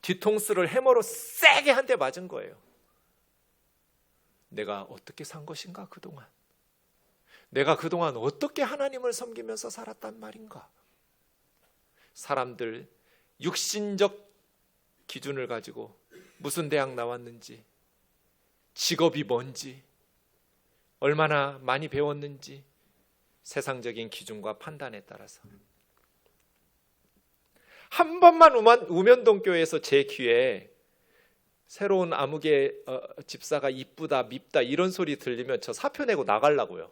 뒤통수를 해머로 세게 한 대 맞은 거예요. 내가 어떻게 산 것인가 그동안. 내가 그동안 어떻게 하나님을 섬기면서 살았단 말인가. 사람들 육신적 기준을 가지고 무슨 대학 나왔는지, 직업이 뭔지, 얼마나 많이 배웠는지 세상적인 기준과 판단에 따라서 한 번만 우면동교회에서 제 귀에 새로운 아무개 집사가 이쁘다 밉다 이런 소리 들리면 저 사표 내고 나가려고요.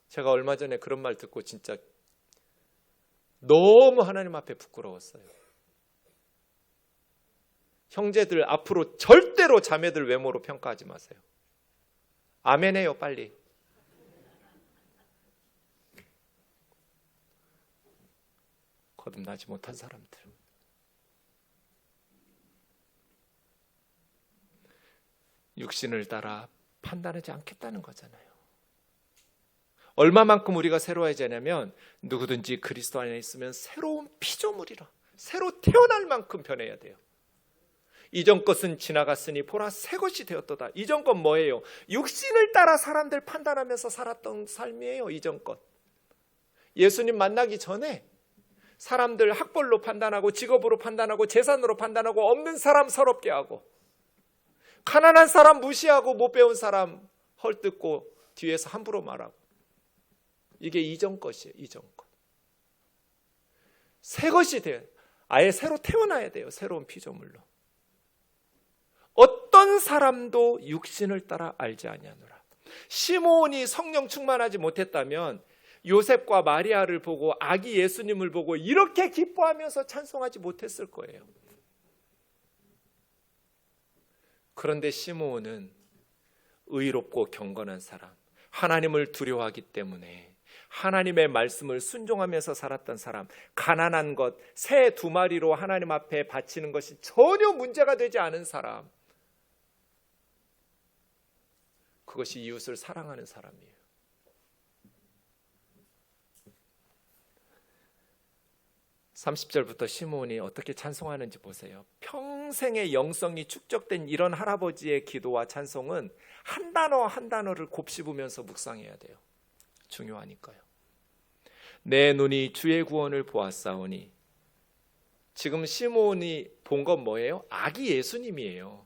제가 얼마 전에 그런 말 듣고 진짜 너무 하나님 앞에 부끄러웠어요. 형제들 앞으로 절대로 자매들 외모로 평가하지 마세요. 아멘해요 빨리. 거듭나지 못한 사람들. 육신을 따라 판단하지 않겠다는 거잖아요. 얼마만큼 우리가 새로워야지 하냐면 누구든지 그리스도 안에 있으면 새로운 피조물이라. 새로 태어날 만큼 변해야 돼요. 이전 것은 지나갔으니 보라 새 것이 되었도다. 이전 것 뭐예요? 육신을 따라 사람들 판단하면서 살았던 삶이에요. 이전 것. 예수님 만나기 전에 사람들 학벌로 판단하고 직업으로 판단하고 재산으로 판단하고 없는 사람 서럽게 하고 가난한 사람 무시하고 못 배운 사람 헐뜯고 뒤에서 함부로 말하고 이게 이전 것이에요. 이전 것. 새 것이 돼요. 아예 새로 태어나야 돼요. 새로운 피조물로. 어떤 사람도 육신을 따라 알지 아니하노라. 시므온이 성령 충만하지 못했다면 요셉과 마리아를 보고 아기 예수님을 보고 이렇게 기뻐하면서 찬송하지 못했을 거예요. 그런데 시므온은 의롭고 경건한 사람, 하나님을 두려워하기 때문에 하나님의 말씀을 순종하면서 살았던 사람, 가난한 것, 새 2마리로 하나님 앞에 바치는 것이 전혀 문제가 되지 않은 사람, 그것이 이웃을 사랑하는 사람이에요. (30절부터) 시므온이 어떻게 찬송하는지 보세요. 평생의 영성이 축적된 이런 할아버지의 기도와 찬송은 한 단어 한 단어를 곱씹으면서 묵상해야 돼요. 중요하니까요. 내 눈이 주의 구원을 보았사오니. 지금 시므온이 본 건 뭐예요? 아기 예수님이에요.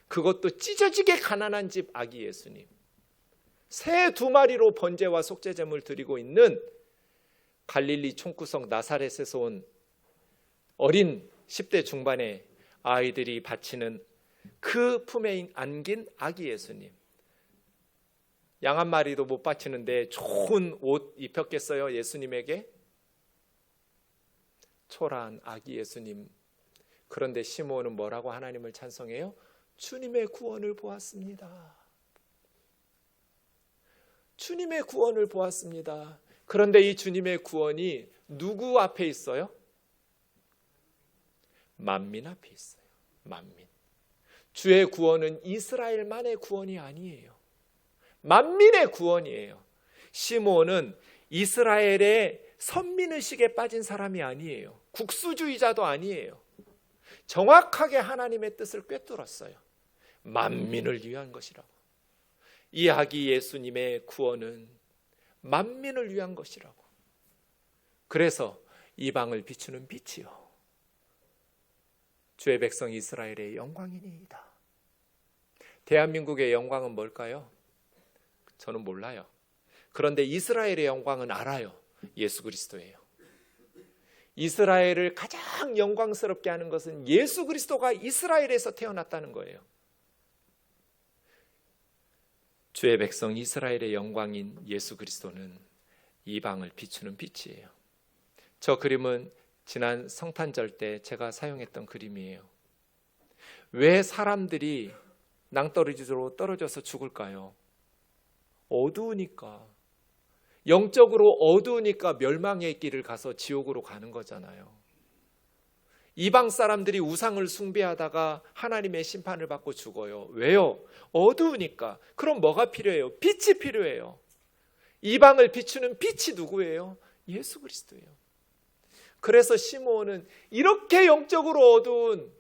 그것도 찢어지게 가난한 집 아기 예수님. 새 2마리로 번제와 속죄제물 드리고 있는 갈릴리 총구석 나사렛에서 온 어린 10대 중반의 아이들이 바치는 그 품에 안긴 아기 예수님. 양 한 마리도 못 바치는데 좋은 옷 입혔겠어요? 예수님에게? 초라한 아기 예수님. 그런데 시므온은 뭐라고 하나님을 찬송해요? 주님의 구원을 보았습니다. 주님의 구원을 보았습니다. 그런데 이 주님의 구원이 누구 앞에 있어요? 만민 앞에 있어요. 만민. 주의 구원은 이스라엘만의 구원이 아니에요. 만민의 구원이에요. 시므온은 이스라엘의 선민의식에 빠진 사람이 아니에요. 국수주의자도 아니에요. 정확하게 하나님의 뜻을 꿰뚫었어요. 만민을 위한 것이라고. 이 아기 예수님의 구원은 만민을 위한 것이라고. 그래서 이방을 비추는 빛이요 주의 백성 이스라엘의 영광이니이다. 대한민국의 영광은 뭘까요? 저는 몰라요. 그런데 이스라엘의 영광은 알아요. 예수 그리스도예요. 이스라엘을 가장 영광스럽게 하는 것은 예수 그리스도가 이스라엘에서 태어났다는 거예요. 주의 백성 이스라엘의 영광인 예수 그리스도는 이방을 비추는 빛이에요. 저 그림은 지난 성탄절 때 제가 사용했던 그림이에요. 왜 사람들이 낭떠러지로 떨어져서 죽을까요? 어두우니까. 영적으로 어두우니까 멸망의 길을 가서 지옥으로 가는 거잖아요. 이방 사람들이 우상을 숭배하다가 하나님의 심판을 받고 죽어요. 왜요? 어두우니까. 그럼 뭐가 필요해요? 빛이 필요해요. 이방을 비추는 빛이 누구예요? 예수 그리스도예요. 그래서 시므온은 이렇게 영적으로 어두운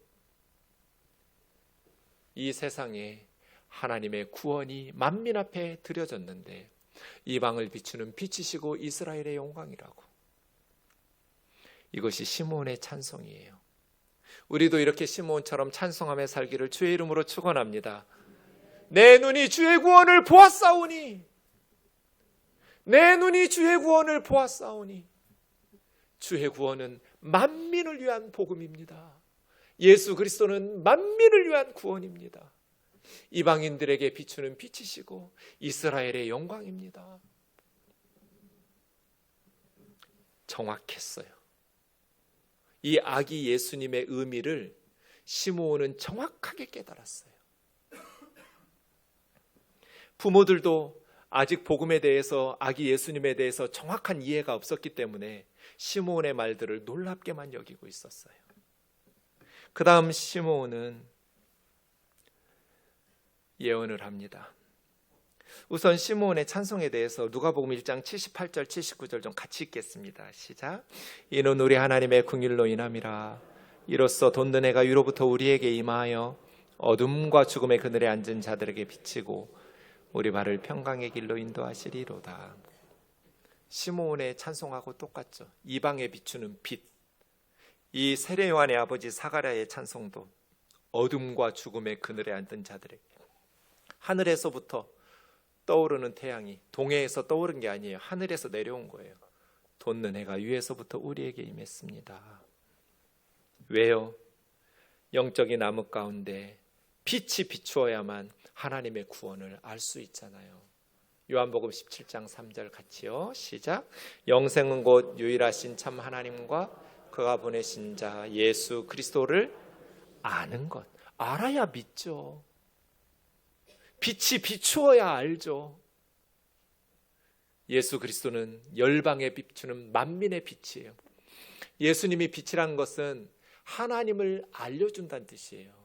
이 세상에 하나님의 구원이 만민 앞에 드려졌는데 이방을 비추는 빛이시고 이스라엘의 영광이라고. 이것이 시므온의 찬송이에요. 우리도 이렇게 시므온처럼 찬송하며 살기를 주의 이름으로 축원합니다. 내 눈이 주의 구원을 보았사오니, 내 눈이 주의 구원을 보았사오니. 주의 구원은 만민을 위한 복음입니다. 예수 그리스도는 만민을 위한 구원입니다. 이방인들에게 비추는 빛이시고 이스라엘의 영광입니다. 정확했어요. 이 아기 예수님의 의미를 시므온은 정확하게 깨달았어요. 부모들도 아직 복음에 대해서, 아기 예수님에 대해서 정확한 이해가 없었기 때문에 시므온의 말들을 놀랍게만 여기고 있었어요. 그 다음 시므온은 예언을 합니다. 우선 시므온의 찬송에 대해서 누가복음 1장 78절 79절 좀 같이 읽겠습니다. 시작. 이는 우리 하나님의 긍휼로 인함이라. 이로써 돋는 해가 위로부터 우리에게 임하여 어둠과 죽음의 그늘에 앉은 자들에게 비치고 우리 발을 평강의 길로 인도하시리로다. 시므온의 찬송하고 똑같죠. 이방에 비추는 빛. 이 세례 요한의 아버지 사가랴의 찬송도 어둠과 죽음의 그늘에 앉은 자들에게, 하늘에서부터 떠오르는 태양이 동해에서 떠오른 게 아니에요. 하늘에서 내려온 거예요. 돋는 해가 위에서부터 우리에게 임했습니다. 왜요? 영적인 암흑 가운데 빛이 비추어야만 하나님의 구원을 알 수 있잖아요. 요한복음 17장 3절 같이요. 시작. 영생은 곧 유일하신 참 하나님과 그가 보내신 자 예수 그리스도를 아는 것. 알아야 믿죠. 빛이 비추어야 알죠. 예수 그리스도는 열방에 비추는 만민의 빛이에요. 예수님이 빛이란 것은 하나님을 알려준다는 뜻이에요.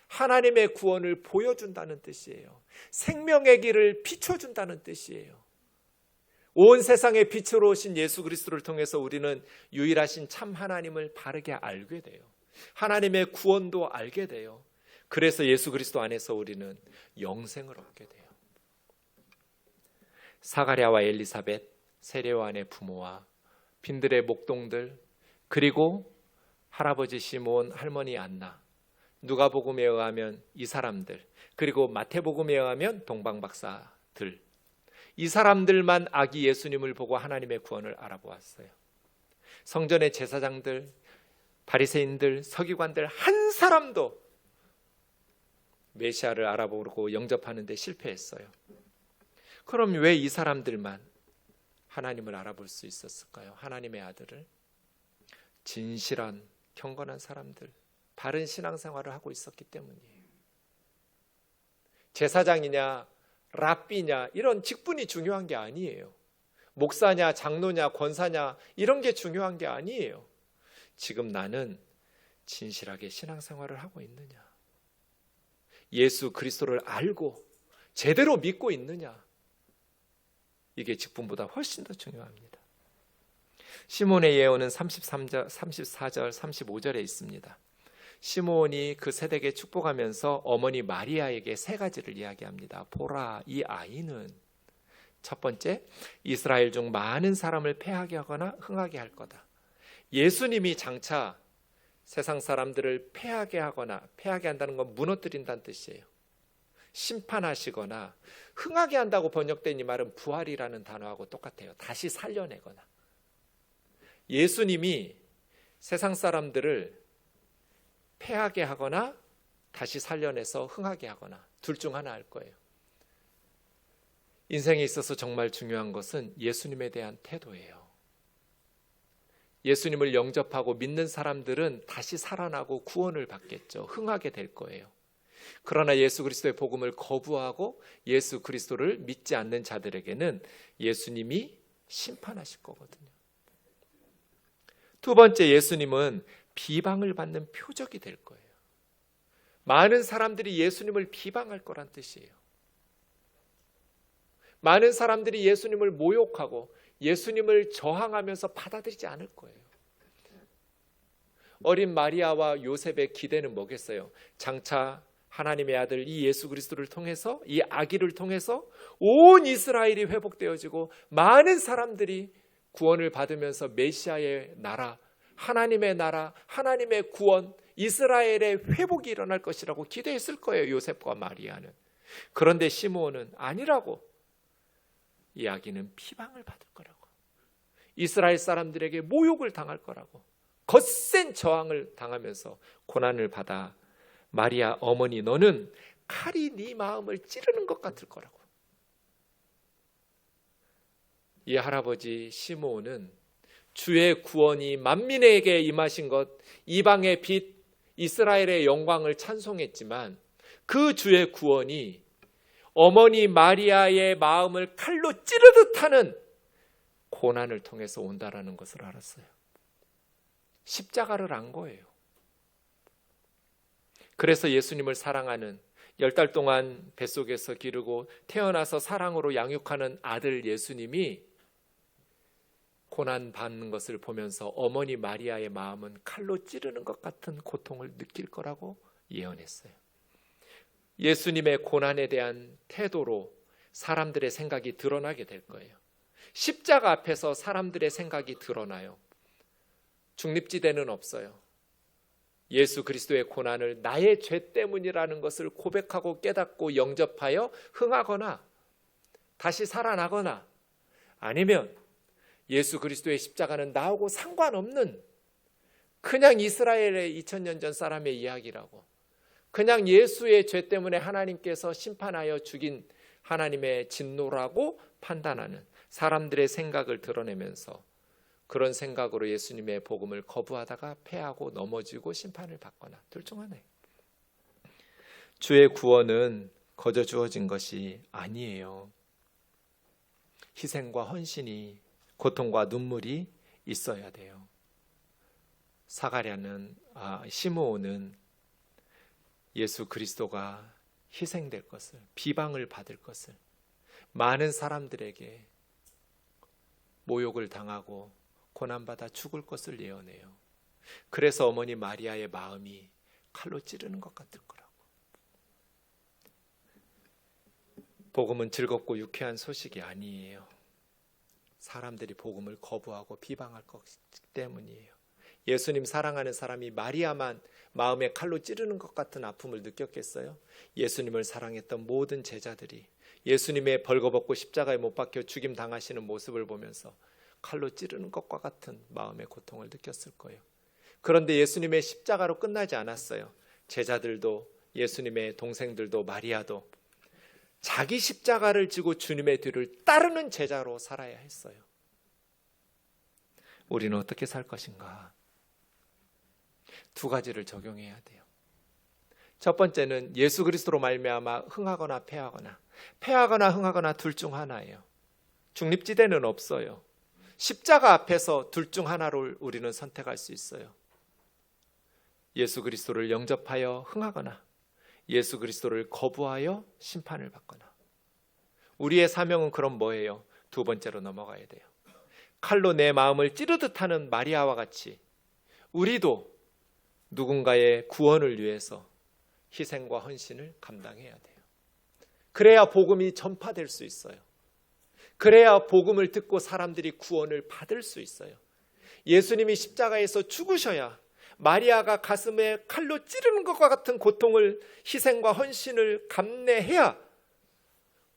하나님의 구원을 보여준다는 뜻이에요. 생명의 길을 비춰준다는 뜻이에요. 온 세상의 빛으로 오신 예수 그리스도를 통해서 우리는 유일하신 참 하나님을 바르게 알게 돼요. 하나님의 구원도 알게 돼요. 그래서 예수 그리스도 안에서 우리는 영생을 얻게 돼요. 사가랴와 엘리사벳, 세례요한의 부모와 빈들의 목동들, 그리고 할아버지 시므온, 할머니 안나, 누가복음에 의하면 이 사람들, 그리고 마태복음에 의하면 동방박사들, 이 사람들만 아기 예수님을 보고 하나님의 구원을 알아보았어요. 성전의 제사장들, 바리새인들, 서기관들 한 사람도 메시아를 알아보고 영접하는 데 실패했어요. 그럼 왜 이 사람들만 하나님을 알아볼 수 있었을까요? 하나님의 아들을. 진실한 경건한 사람들, 바른 신앙생활을 하고 있었기 때문이에요. 제사장이냐 랍비냐 이런 직분이 중요한 게 아니에요. 목사냐 장로냐 권사냐 이런 게 중요한 게 아니에요. 지금 나는 진실하게 신앙생활을 하고 있느냐, 예수 그리스도를 알고 제대로 믿고 있느냐, 이게 직분보다 훨씬 더 중요합니다. 시몬의 예언은 33절, 34절, 35절에 있습니다. 시몬이 그 세대에게 축복하면서 어머니 마리아에게 세 가지를 이야기합니다. 보라, 이 아이는 첫 번째, 이스라엘 중 많은 사람을 패하게 하거나 흥하게 할 거다. 예수님이 장차 세상 사람들을 패하게 하거나, 패하게 한다는 건 무너뜨린다는 뜻이에요. 심판하시거나 흥하게 한다고 번역된 이 말은 부활이라는 단어하고 똑같아요. 다시 살려내거나. 예수님이 세상 사람들을 패하게 하거나 다시 살려내서 흥하게 하거나 둘 중 하나 할 거예요. 인생에 있어서 정말 중요한 것은 예수님에 대한 태도예요. 예수님을 영접하고 믿는 사람들은 다시 살아나고 구원을 받겠죠. 흥하게 될 거예요. 그러나 예수 그리스도의 복음을 거부하고 예수 그리스도를 믿지 않는 자들에게는 예수님이 심판하실 거거든요. 두 번째, 예수님은 비방을 받는 표적이 될 거예요. 많은 사람들이 예수님을 비방할 거란 뜻이에요. 많은 사람들이 예수님을 모욕하고 예수님을 저항하면서 받아들이지 않을 거예요. 어린 마리아와 요셉의 기대는 뭐겠어요? 장차 하나님의 아들 이 예수 그리스도를 통해서, 이 아기를 통해서 온 이스라엘이 회복되어지고 많은 사람들이 구원을 받으면서 메시아의 나라, 하나님의 구원, 이스라엘의 회복이 일어날 것이라고 기대했을 거예요. 요셉과 마리아는. 그런데 시므온은 아니라고, 이 아기는 비방을 받을 거라고, 이스라엘 사람들에게 모욕을 당할 거라고, 거센 저항을 당하면서 고난을 받아, 마리아 어머니, 너는 칼이 네 마음을 찌르는 것 같을 거라고. 이 할아버지 시므온은 주의 구원이 만민에게 임하신 것, 이방의 빛, 이스라엘의 영광을 찬송했지만 그 주의 구원이 어머니 마리아의 마음을 칼로 찌르듯 하는 고난을 통해서 온다라는 것을 알았어요. 십자가를 안 거예요. 그래서 예수님을 사랑하는, 10달 동안 뱃속에서 기르고 태어나서 사랑으로 양육하는 아들 예수님이 고난 받는 것을 보면서 어머니 마리아의 마음은 칼로 찌르는 것 같은 고통을 느낄 거라고 예언했어요. 예수님의 고난에 대한 태도로 사람들의 생각이 드러나게 될 거예요. 십자가 앞에서 사람들의 생각이 드러나요. 중립지대는 없어요. 예수 그리스도의 고난을 나의 죄 때문이라는 것을 고백하고 깨닫고 영접하여 흥하거나 다시 살아나거나, 아니면 예수 그리스도의 십자가는 나하고 상관없는 그냥 이스라엘의 2000년 전 사람의 이야기라고, 그냥 예수의 죄 때문에 하나님께서 심판하여 죽인 하나님의 진노라고 판단하는 사람들의 생각을 드러내면서 그런 생각으로 예수님의 복음을 거부하다가 패하고 넘어지고 심판을 받거나, 둘 중 하나예요. 주의 구원은 거저 주어진 것이 아니에요. 희생과 헌신이, 고통과 눈물이 있어야 돼요. 시므온은 예수 그리스도가 희생될 것을, 비방을 받을 것을, 많은 사람들에게 모욕을 당하고 고난받아 죽을 것을 예언해요. 그래서 어머니 마리아의 마음이 칼로 찌르는 것 같을 거라고. 복음은 즐겁고 유쾌한 소식이 아니에요. 사람들이 복음을 거부하고 비방할 것 때문이에요. 예수님 사랑하는 사람이 마리아만 마음에 칼로 찌르는 것 같은 아픔을 느꼈겠어요? 예수님을 사랑했던 모든 제자들이 예수님의 벌거벗고 십자가에 못 박혀 죽임 당하시는 모습을 보면서 칼로 찌르는 것과 같은 마음의 고통을 느꼈을 거예요. 그런데 예수님의 십자가로 끝나지 않았어요. 제자들도, 예수님의 동생들도, 마리아도 자기 십자가를 지고 주님의 뒤를 따르는 제자로 살아야 했어요. 우리는 어떻게 살 것인가? 두 가지를 적용해야 돼요. 첫 번째는 예수 그리스도로 말미암아 흥하거나 패하거나, 패하거나 흥하거나 둘 중 하나예요. 중립지대는 없어요. 십자가 앞에서 둘 중 하나를 우리는 선택할 수 있어요. 예수 그리스도를 영접하여 흥하거나 예수 그리스도를 거부하여 심판을 받거나. 우리의 사명은 그럼 뭐예요? 두 번째로 넘어가야 돼요. 칼로 내 마음을 찌르듯 하는 마리아와 같이 우리도 누군가의 구원을 위해서 희생과 헌신을 감당해야 돼요. 그래야 복음이 전파될 수 있어요. 그래야 복음을 듣고 사람들이 구원을 받을 수 있어요. 예수님이 십자가에서 죽으셔야, 마리아가 가슴에 칼로 찌르는 것과 같은 고통을, 희생과 헌신을 감내해야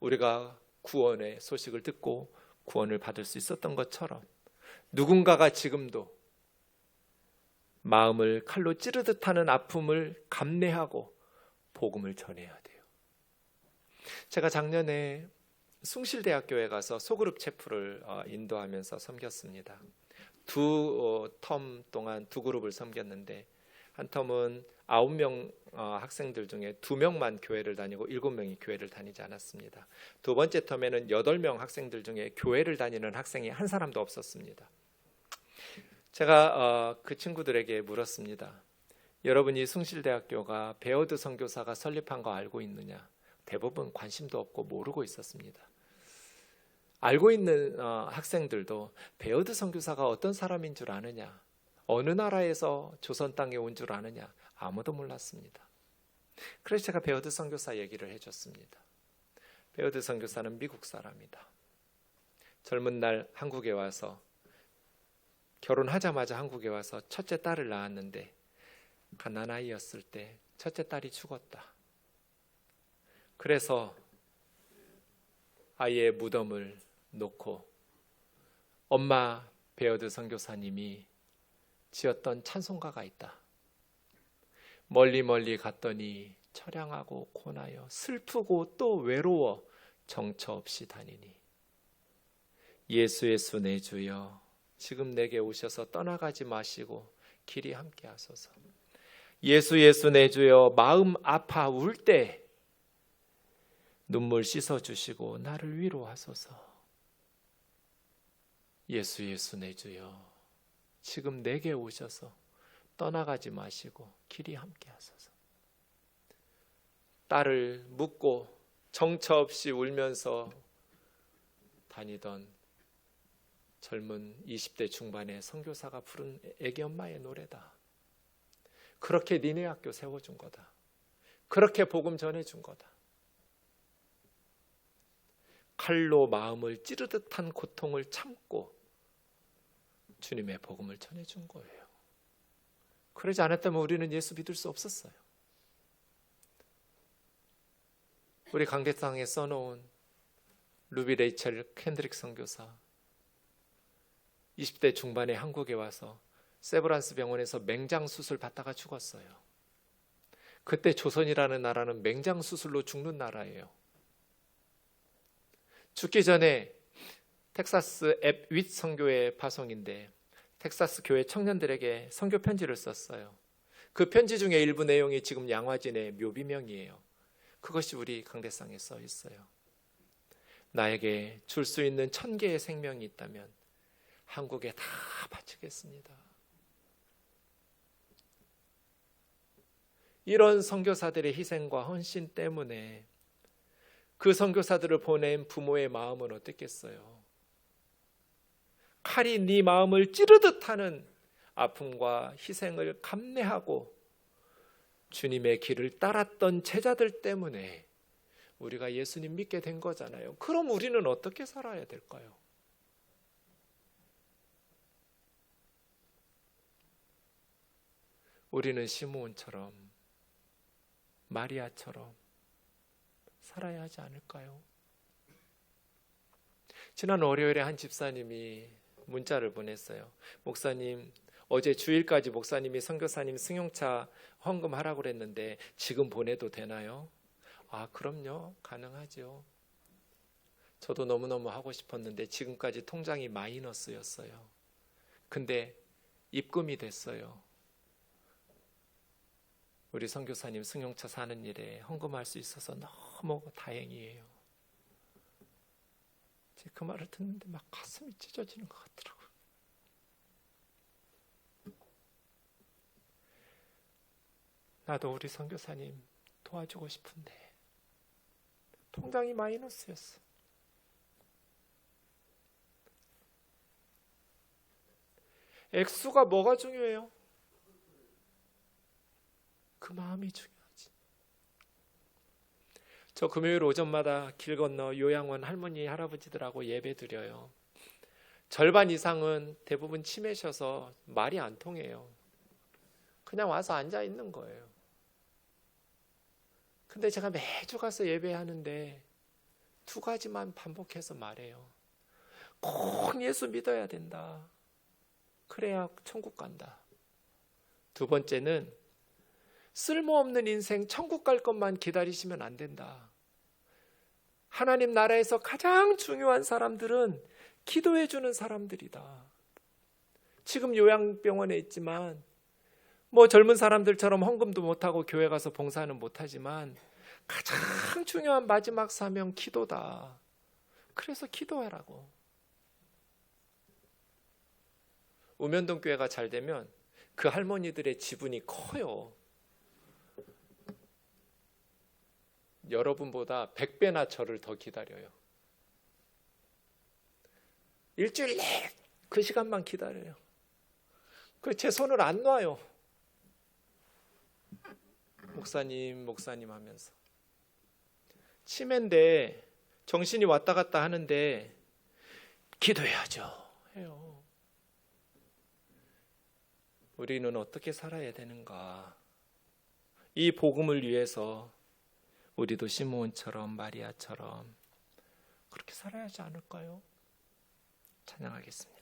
우리가 구원의 소식을 듣고 구원을 받을 수 있었던 것처럼, 누군가가 지금도 마음을 칼로 찌르듯 하는 아픔을 감내하고 복음을 전해야 돼요. 제가 작년에 숭실대학교에 가서 소그룹 체프를 인도하면서 섬겼습니다. 두 텀 동안 두 그룹을 섬겼는데, 한 텀은 9명 학생들 중에 2명만 교회를 다니고 7명이 교회를 다니지 않았습니다. 두 번째 텀에는 8명 학생들 중에 교회를 다니는 학생이 한 사람도 없었습니다. 제가 그 친구들에게 물었습니다. 여러분이 숭실대학교가 베어드 선교사가 설립한 거 알고 있느냐? 대부분 관심도 없고 모르고 있었습니다. 알고 있는 학생들도 베어드 선교사가 어떤 사람인 줄 아느냐? 어느 나라에서 조선 땅에 온 줄 아느냐? 아무도 몰랐습니다. 그래서 제가 베어드 선교사 얘기를 해줬습니다. 베어드 선교사는 미국 사람이다. 젊은 날 한국에 와서 결혼하자마자 한국에 와서 첫째 딸을 낳았는데 갓난아이였을 때 첫째 딸이 죽었다. 그래서 아이의 무덤을 놓고 엄마 베어드 선교사님이 지었던 찬송가가 있다. 멀리 멀리 갔더니 처량하고 고나여 슬프고 또 외로워 정처 없이 다니니 예수 예수 내 주여 지금 내게 오셔서 떠나가지 마시고 길이 함께 하소서. 예수 예수 내 주여 마음 아파 울 때 눈물 씻어주시고 나를 위로하소서. 예수 예수 내 주여 지금 내게 오셔서 떠나가지 마시고 길이 함께 하소서. 딸을 묻고 정처 없이 울면서 다니던 젊은 20대 중반의 선교사가 부른 애기 엄마의 노래다. 그렇게 니네 학교 세워준 거다. 그렇게 복음 전해준 거다. 칼로 마음을 찌르듯 한 고통을 참고 주님의 복음을 전해준 거예요. 그러지 않았다면 우리는 예수 믿을 수 없었어요. 우리 강대상에 써놓은 루비 레이첼 캔드릭 선교사 20대 중반에 한국에 와서 세브란스 병원에서 맹장 수술 받다가 죽었어요. 그때 조선이라는 나라는 맹장 수술로 죽는 나라예요. 죽기 전에 텍사스 앱윗 선교회 파송인데 텍사스 교회 청년들에게 선교 편지를 썼어요. 그 편지 중에 일부 내용이 지금 양화진의 묘비명이에요. 그것이 우리 강대상에 써 있어요. 나에게 줄 수 있는 1000개의 생명이 있다면 한국에 다 바치겠습니다. 이런 선교사들의 희생과 헌신 때문에 그 선교사들을 보낸 부모의 마음은 어땠겠어요? 칼이 네 마음을 찌르듯 하는 아픔과 희생을 감내하고 주님의 길을 따랐던 제자들 때문에 우리가 예수님 믿게 된 거잖아요. 그럼 우리는 어떻게 살아야 될까요? 우리는 시므온처럼 마리아처럼 살아야 하지 않을까요? 지난 월요일에 한 집사님이 문자를 보냈어요. 목사님, 어제 주일까지 목사님이 선교사님 승용차 헌금하라고 그랬는데 지금 보내도 되나요? 아, 그럼요. 가능하죠. 저도 너무너무 하고 싶었는데 지금까지 통장이 마이너스였어요. 근데 입금이 됐어요. 우리 선교사님 승용차 사는 일에 헌금할 수 있어서 너무 다행이에요. 그 말을 듣는데 막 가슴이 찢어지는 것 같더라고요. 나도 우리 선교사님 도와주고 싶은데 통장이 마이너스였어. 액수가 뭐가 중요해요? 그 마음이 중요하지. 저 금요일 오전마다 길 건너 요양원 할머니 할아버지들하고 예배 드려요. 절반 이상은 대부분 치매셔서 말이 안 통해요. 그냥 와서 앉아 있는 거예요. 근데 제가 매주 가서 예배하는데 두 가지만 반복해서 말해요. 꼭 예수 믿어야 된다. 그래야 천국 간다. 두 번째는 쓸모없는 인생 천국 갈 것만 기다리시면 안 된다. 하나님 나라에서 가장 중요한 사람들은 기도해 주는 사람들이다. 지금 요양병원에 있지만 젊은 사람들처럼 헌금도 못하고 교회 가서 봉사는 못하지만 가장 중요한 마지막 사명 기도다. 그래서 기도하라고. 우면동 교회가 잘 되면 그 할머니들의 지분이 커요. 여러분보다 100배나 저를 더 기다려요. 일주일 내 그 시간만 기다려요. 제 손을 안 놔요. 목사님 하면서. 치매인데 정신이 왔다 갔다 하는데 기도해야죠 해요. 우리는 어떻게 살아야 되는가? 이 복음을 위해서 우리도 시므온처럼 마리아처럼 그렇게 살아야 하지 않을까요? 찬양하겠습니다.